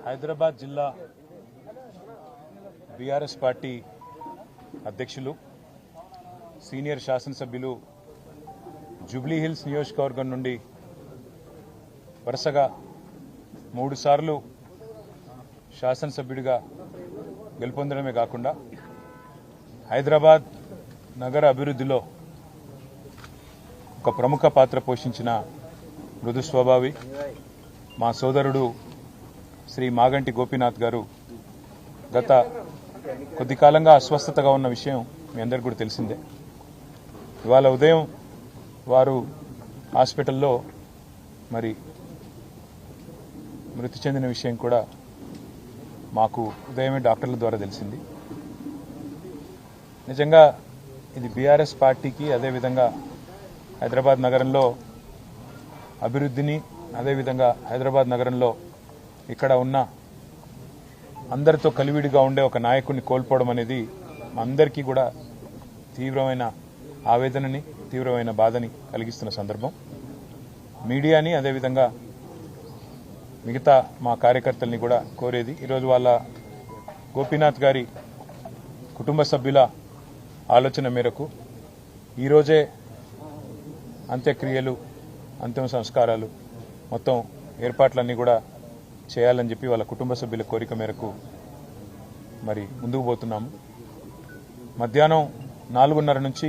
హైదరాబాద్ జిల్లా BRS party అధ్యక్షులు senior శాసనసభ్యులు జూబ్లీహిల్స్ నియోజకవర్గం నుండి వరుసగా 3 సార్లు శాసనసభ్యుడిగా గెలుపొందడమే కాకుండా హైదరాబాద్ నగర అభివృద్ధిలో ఒక ప్రముఖ పాత్ర పోషించిన మృదు స్వభావి మా సోదరుడు శ్రీ మాగంటి గోపీనాథ్ గారు గత కొద్ది కాలంగా అస్వస్థతగా ఉన్న విషయం మీ అందరికీ కూడా తెలిసిందే. ఇవాళ ఉదయం వారు హాస్పిటల్లో మరి మృతి చెందిన విషయం కూడా మాకు ఉదయమే డాక్టర్ల ద్వారా తెలిసింది. నిజంగా ఇది బీఆర్ఎస్ పార్టీకి అదేవిధంగా హైదరాబాద్ నగరంలో అభివృద్ధిని అదేవిధంగా హైదరాబాద్ నగరంలో ఇక్కడ ఉన్న అందరితో కలివిడిగా ఉండే ఒక నాయకుడిని కోల్పోవడం అనేది అందరికీ కూడా తీవ్రమైన ఆవేదనని తీవ్రమైన బాధని కలిగిస్తున్న సందర్భం. మీడియాని అదేవిధంగా మిగతా మా కార్యకర్తల్ని కూడా కోరేది ఈరోజు వాళ్ళ గోపీనాథ్ గారి కుటుంబ సభ్యుల ఆలోచన మేరకు ఈరోజే అంత్యక్రియలు అంతిమ సంస్కారాలు మొత్తం ఏర్పాట్లన్నీ కూడా చేయాలని చెప్పి వాళ్ళ కుటుంబ సభ్యుల కోరిక మేరకు మరి ముందుకు పోతున్నాము. మధ్యాహ్నం 4:30 నుంచి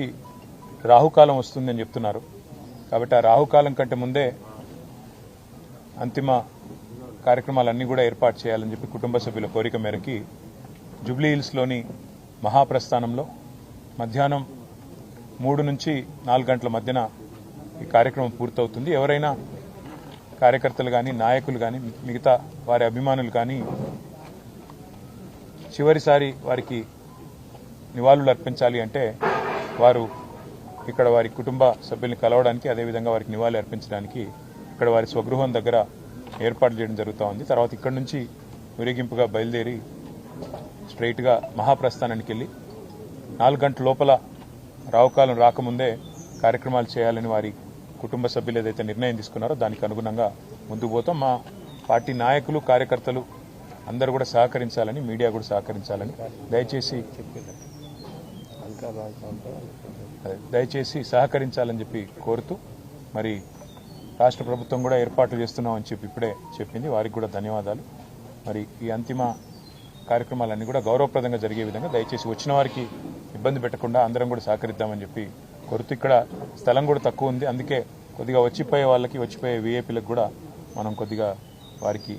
రాహుకాలం వస్తుందని చెప్తున్నారు. కాబట్టి ఆ రాహుకాలం కంటే ముందే అంతిమ కార్యక్రమాలన్నీ కూడా ఏర్పాటు చేయాలని చెప్పి కుటుంబ సభ్యుల కోరిక మేరకి జూబ్లీహిల్స్లోని మహాప్రస్థానంలో మధ్యాహ్నం 3 నుంచి 4 గంటల మధ్యన ఈ కార్యక్రమం పూర్తవుతుంది. ఎవరైనా కార్యకర్తలు కానీ నాయకులు కానీ మిగతా వారి అభిమానులు కానీ చివరిసారి వారికి నివాళులు అర్పించాలి అంటే వారు ఇక్కడ వారి కుటుంబ సభ్యుల్ని కలవడానికి అదేవిధంగా వారికి నివాళులు అర్పించడానికి ఇక్కడ వారి స్వగృహం దగ్గర ఏర్పాట్లు చేయడం జరుగుతూ ఉంది. తర్వాత ఇక్కడ నుంచి ఊరేగింపుగా బయలుదేరి స్ట్రైట్గా మహాప్రస్థానానికి వెళ్ళి 4 గంటల లోపల రావుకాలం రాకముందే కార్యక్రమాలు చేయాలని వారి కుటుంబ సభ్యులు ఏదైతే నిర్ణయం తీసుకున్నారో దానికి అనుగుణంగా ముందుకు పోతాం. మా పార్టీ నాయకులు కార్యకర్తలు అందరూ కూడా సహకరించాలని మీడియా కూడా సహకరించాలని దయచేసి సహకరించాలని చెప్పి కోరుతూ మరి రాష్ట్ర ప్రభుత్వం కూడా ఏర్పాట్లు చేస్తున్నామని చెప్పి ఇప్పుడే చెప్పింది. వారికి కూడా ధన్యవాదాలు. మరి ఈ అంతిమ కార్యక్రమాలన్నీ కూడా గౌరవప్రదంగా జరిగే విధంగా దయచేసి వచ్చిన వారికి ఇబ్బంది పెట్టకుండా అందరం కూడా సహకరిద్దామని చెప్పి కోరుతూ ఇక్కడ స్థలం కూడా తక్కువ ఉంది. అందుకే కొద్దిగా వచ్చిపోయే వాళ్ళకి వచ్చిపోయే వీఐపీలకు కూడా మనం కొద్దిగా వారికి